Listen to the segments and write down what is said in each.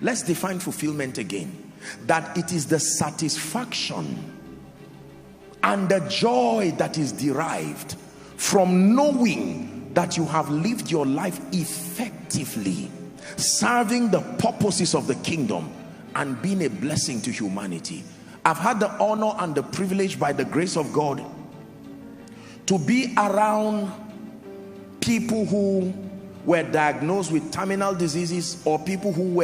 Let's define fulfillment again. That it is the satisfaction and the joy that is derived from knowing that you have lived your life effectively, serving the purposes of the kingdom and being a blessing to humanity. I've had the honor and the privilege, by the grace of God, to be around people who were diagnosed with terminal diseases, or people who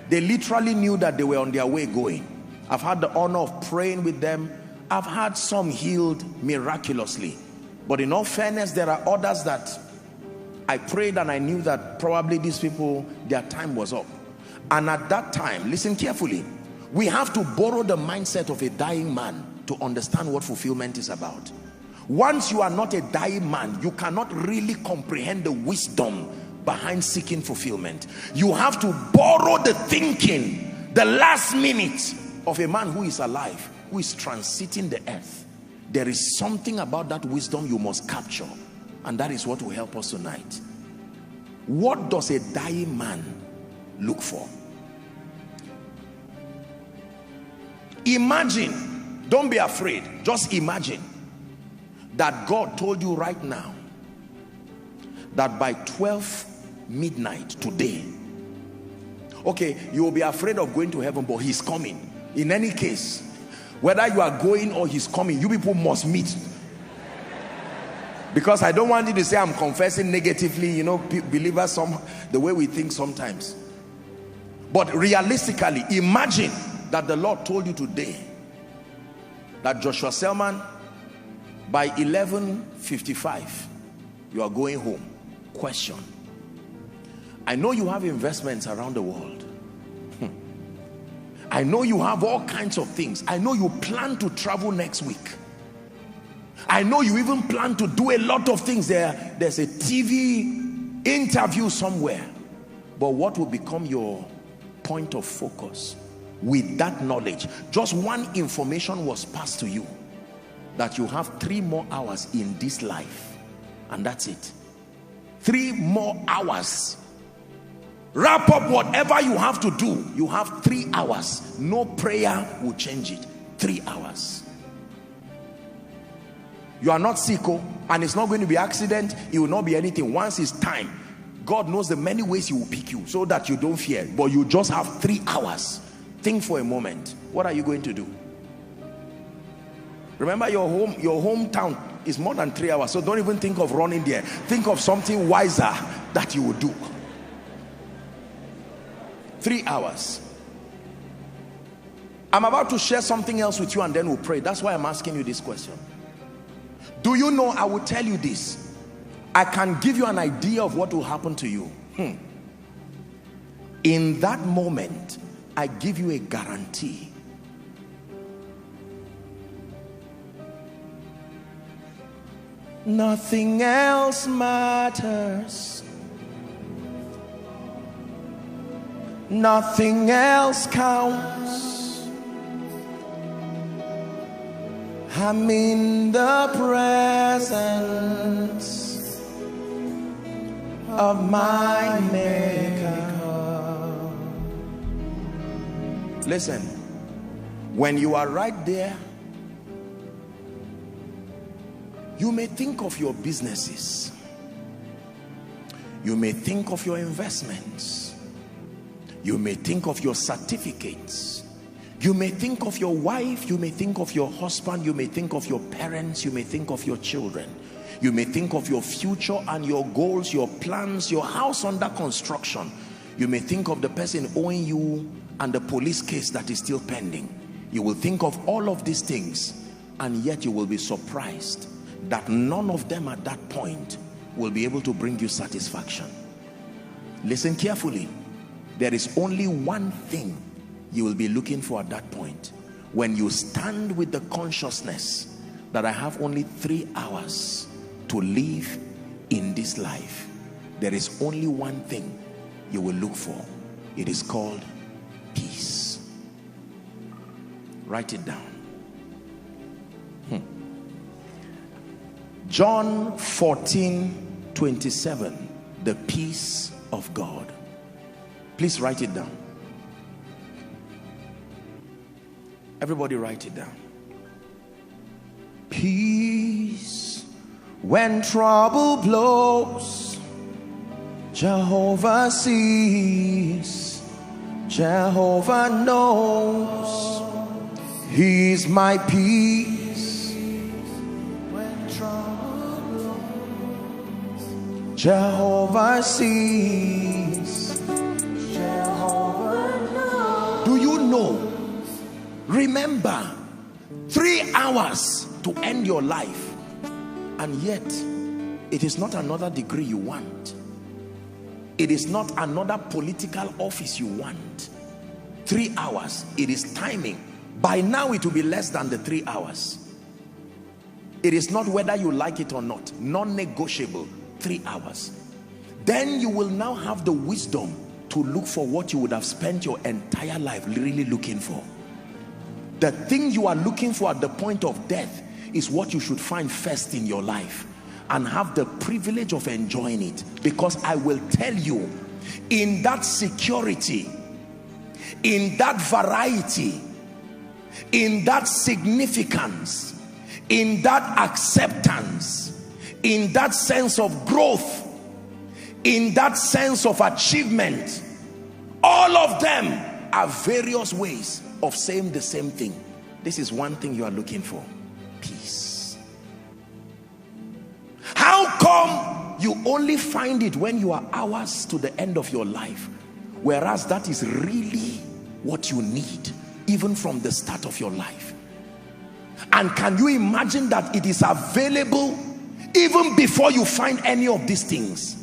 they literally knew that they were on their way going. I've had the honor of praying with them. I've had some healed miraculously. But in all fairness, there are others that I prayed and I knew that probably these people, their time was up. And at that time, listen carefully, we have to borrow the mindset of a dying man to understand what fulfillment is about. Once you are not a dying man, you cannot really comprehend the wisdom behind seeking fulfillment. You have to borrow the thinking, the last minute of a man who is alive, who is transiting the earth. There is something about that wisdom you must capture, and that is what will help us tonight. What does a dying man look for? Imagine, don't be afraid, just imagine that God told you right now that by 12 midnight today, okay, you will be afraid of going to heaven, but he's coming. In any case, whether you are going or he's coming, you people must meet. Because I don't want you to say I'm confessing negatively, you know, believers, the way we think sometimes. But realistically, imagine that the Lord told you today that Joshua Selman, by 11:55 you are going home. Question: I know you have investments around the world. I know you have all kinds of things. I know you plan to travel next week. I know you even plan to do a lot of things. There's a TV interview somewhere. But what will become your point of focus? With that knowledge, just one information was passed to you, that you have 3 more hours in this life, and that's it. 3 more hours. Wrap up whatever you have to do. You have 3 hours. No prayer will change it. 3 hours. You are not sick, and it's not going to be accident. It will not be anything. Once it's time, God knows the many ways he will pick you, so that you don't fear. But you just have 3 hours. Think for a moment. What are you going to do? Remember, your hometown is more than 3 hours, so don't even think of running there. Think of something wiser that you would do. 3 hours. I'm about to share something else with you, and then we'll pray. That's why I'm asking you this question. Do you know, I will tell you this, I can give you an idea of what will happen to you. In that moment, I give you a guarantee. Nothing else matters. Nothing else counts. I'm in the presence of my Maker. Listen, when you are right there, you may think of your businesses, you may think of your investments, you may think of your certificates, you may think of your wife, you may think of your husband, you may think of your parents, you may think of your children, you may think of your future and your goals, your plans, your house under construction. You may think of the person owing you and the police case that is still pending. You will think of all of these things, and yet you will be surprised that none of them at that point will be able to bring you satisfaction. Listen carefully. There is only one thing you will be looking for at that point. When you stand with the consciousness that I have only 3 hours to live in this life, there is only one thing you will look for. It is called peace. Write it down. John 14:27, the peace of God. Please write it down. Everybody write it down. Peace when trouble blows, Jehovah sees, Jehovah knows. He's my peace when trouble blows, Jehovah sees, Jehovah knows. Do you know? Remember, 3 hours to end your life, and yet it is not another degree you want. It is not another political office you want. 3 hours, it is timing. By now it will be less than the 3 hours. It is not whether you like it or not, non-negotiable. 3 hours. Then you will now have the wisdom to look for what you would have spent your entire life really looking for. The thing you are looking for at the point of death is what you should find first in your life and have the privilege of enjoying it. Because I will tell you, in that security, in that variety, in that significance, in that acceptance, in that sense of growth, in that sense of achievement, all of them are various ways of saying the same thing. This is one thing you are looking for: peace. How come you only find it when you are hours to the end of your life, whereas that is really what you need even from the start of your life? And can you imagine that it is available even before you find any of these things?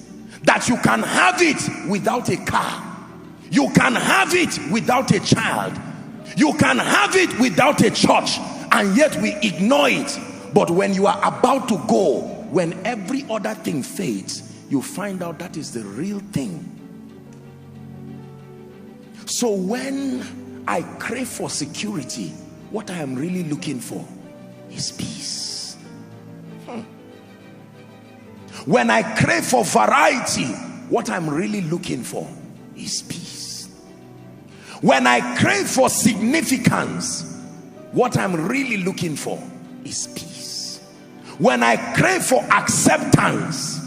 That you can have it without a car, you can have it without a child, you can have it without a church, and yet we ignore it. But when you are about to go, when every other thing fades, you find out that is the real thing. So when I crave for security, what I am really looking for is peace. When I crave for variety, what I'm really looking for is peace. When I crave for significance, what I'm really looking for is peace. When I crave for acceptance,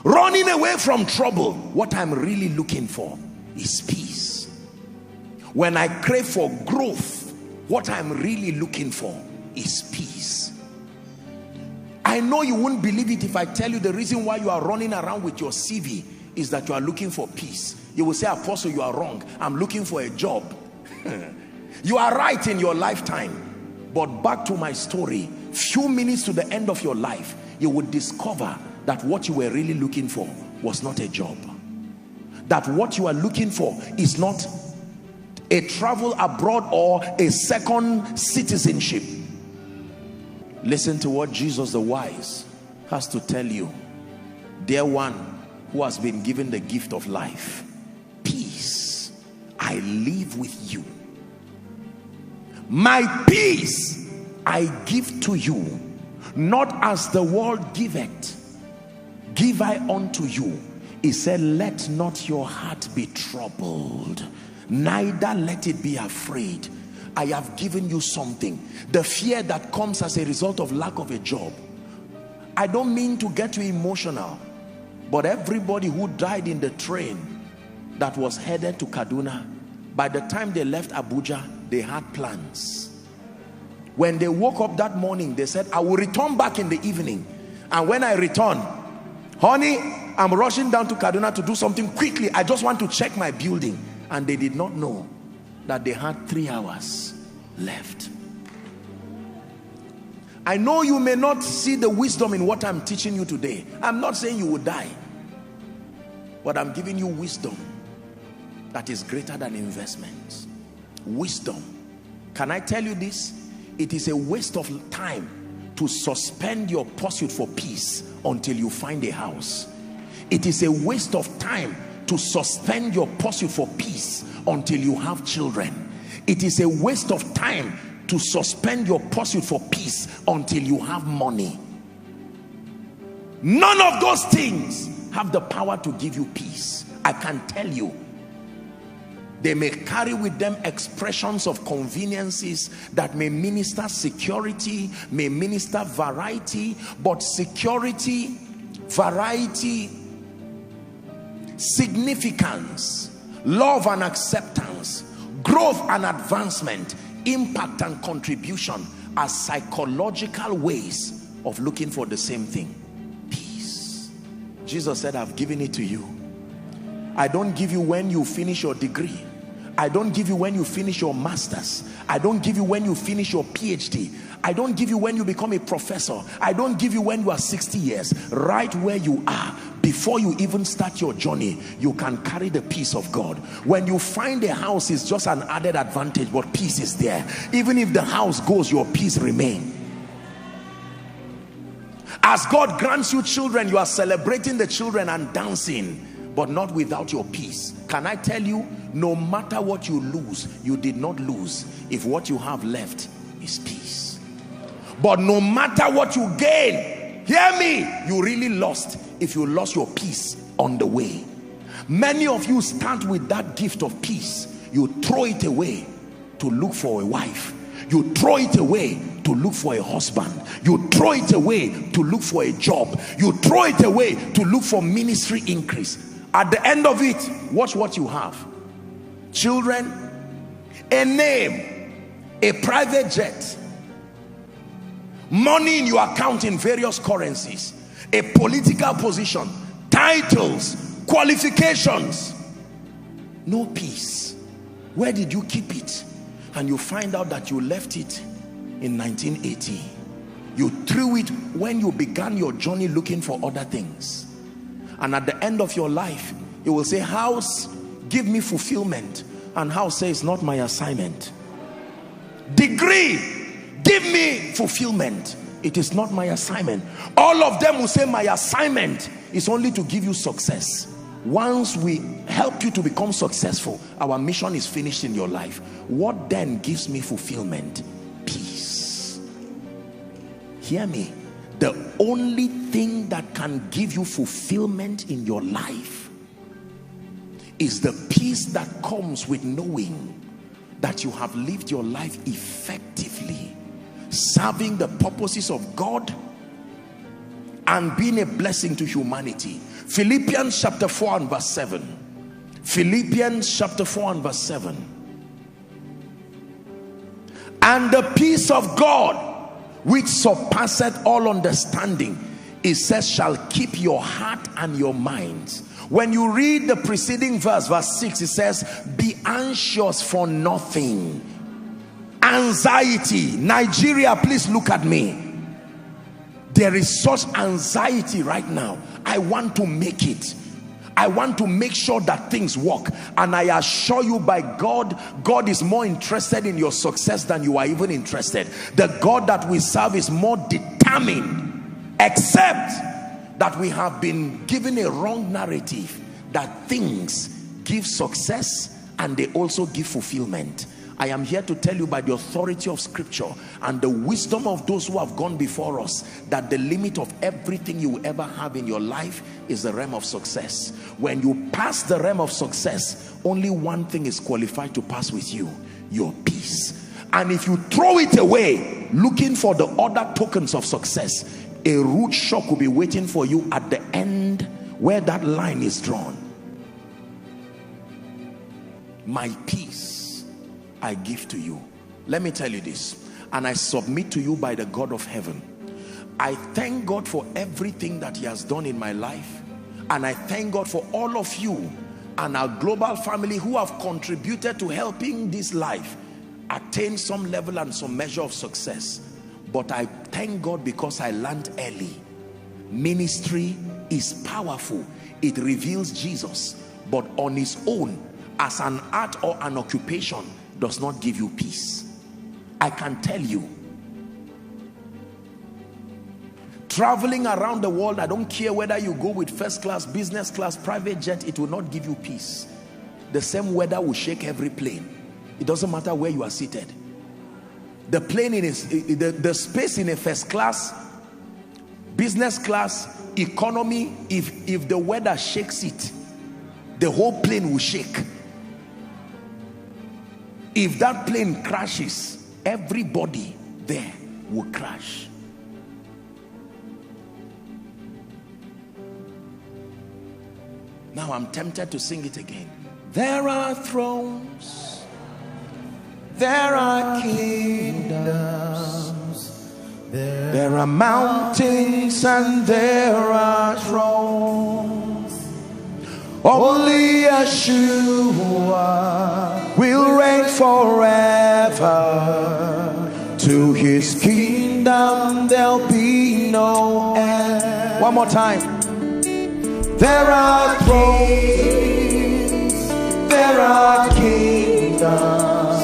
running away from trouble, what I'm really looking for is peace. When I crave for growth, what I'm really looking for is peace. I know you won't believe it if I tell you the reason why you are running around with your CV is that you are looking for peace. You will say, Apostle, you are wrong. I'm looking for a job. You are right in your lifetime. But back to my story, few minutes to the end of your life, you would discover that what you were really looking for was not a job. That what you are looking for is not a travel abroad or a second citizenship. Listen to what Jesus the wise has to tell you. Dear one who has been given the gift of life, peace I leave with you. My peace I give to you, not as the world giveth, give I unto you. He said, let not your heart be troubled, neither let it be afraid. I have given you something. The fear that comes as a result of lack of a job. I don't mean to get you emotional, but everybody who died in the train that was headed to Kaduna, by the time they left Abuja, they had plans. When they woke up that morning, they said, I will return back in the evening. And when I return, honey, I'm rushing down to Kaduna to do something quickly. I just want to check my building. And they did not know that they had 3 hours left. I know you may not see the wisdom in what I'm teaching you today. I'm not saying you will die, but I'm giving you wisdom that is greater than investments. Wisdom. Can I tell you this? It is a waste of time to suspend your pursuit for peace until you find a house. It is a waste of time to suspend your pursuit for peace until you have children. It is a waste of time to suspend your pursuit for peace until you have money. None of those things have the power to give you peace. I can tell you. They may carry with them expressions of conveniences that may minister security, may minister variety, but security, variety, significance, love and acceptance, growth and advancement, impact and contribution are psychological ways of looking for the same thing: peace. Jesus said, I've given it to you. I don't give you when you finish your degree. I don't give you when you finish your master's. I don't give you when you finish your PhD. I don't give you when you become a professor. I don't give you when you are 60 years. Right where you are, before you even start your journey, you can carry the peace of God. When you find a house, it's just an added advantage, but peace is there. Even if the house goes, your peace remains. As God grants you children, you are celebrating the children and dancing, but not without your peace. Can I tell you, no matter what you lose, you did not lose if what you have left is peace. But no matter what you gain, hear me, you really lost if you lost your peace on the way. Many of you start with that gift of peace. You throw it away to look for a wife. You throw it away to look for a husband. You throw it away to look for a job. You throw it away to look for ministry increase. At the end of it, watch what you have: children, a name, a private jet, money in your account in various currencies, a political position, titles, qualifications, no peace. Where did you keep it? And you find out that you left it in 1980. You threw it when you began your journey looking for other things. And at the end of your life, you will say, house, give me fulfillment. And house says, not my assignment. Degree, give me fulfillment. It is not my assignment. All of them will say, my assignment is only to give you success. Once we help you to become successful, our mission is finished in your life. What then gives me fulfillment? Peace. Hear me. The only thing that can give you fulfillment in your life is the peace that comes with knowing that you have lived your life effectively, serving the purposes of God and being a blessing to humanity. Philippians chapter 4 and verse 7. Philippians chapter 4 and verse 7. And the peace of God, which surpasseth all understanding, it says, shall keep your heart and your minds. When you read the preceding verse, verse 6, it says, be anxious for nothing. Anxiety. Nigeria, please look at me. There is such anxiety right now. I want to make it. I want to make sure that things work. And I assure you, by God, God is more interested in your success than you are even interested. The God that we serve is more determined, except that we have been given a wrong narrative that things give success and they also give fulfillment. I am here to tell you, by the authority of scripture and the wisdom of those who have gone before us, that the limit of everything you will ever have in your life is the realm of success. When you pass the realm of success, only one thing is qualified to pass with you: your peace. And if you throw it away looking for the other tokens of success, a rude shock will be waiting for you at the end where that line is drawn. My peace I give to you. Let me tell you this, and I submit to you by the God of heaven. I thank God for everything that he has done in my life, and I thank God for all of you and our global family who have contributed to helping this life attain some level and some measure of success. But I thank God because I learned early, ministry is powerful. It reveals Jesus, but on its own, as an art or an occupation, does not give you peace. I can tell you, traveling around the world, I don't care whether you go with first class, business class, private jet, it will not give you peace. The same weather will shake every plane. It doesn't matter where you are seated. The plane the space in a first class, business class, economy, if the weather shakes it, the whole plane will shake. If that plane crashes, everybody there will crash. Now I'm tempted to sing it again. There are thrones, there are kingdoms, there are mountains and there are thrones. Only Yeshua will reign forever. To his kingdom there'll be no end. One more time. There are thrones, there are kingdoms,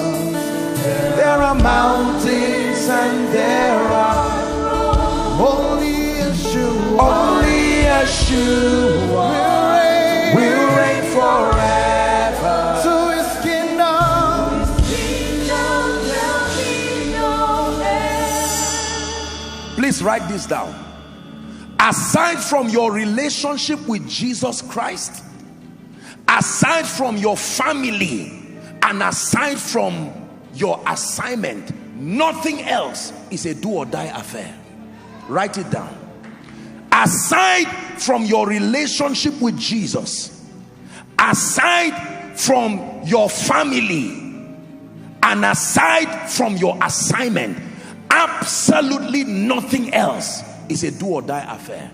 there are mountains and there are only Yeshua will reign forever. To his kingdom there'll be no end. Please write this down. Aside from your relationship with Jesus Christ, aside from your family, and aside from your assignment, nothing else is a do or die affair. Write it down. Aside from your relationship with Jesus, aside from your family, and aside from your assignment, absolutely nothing else is a do or die affair.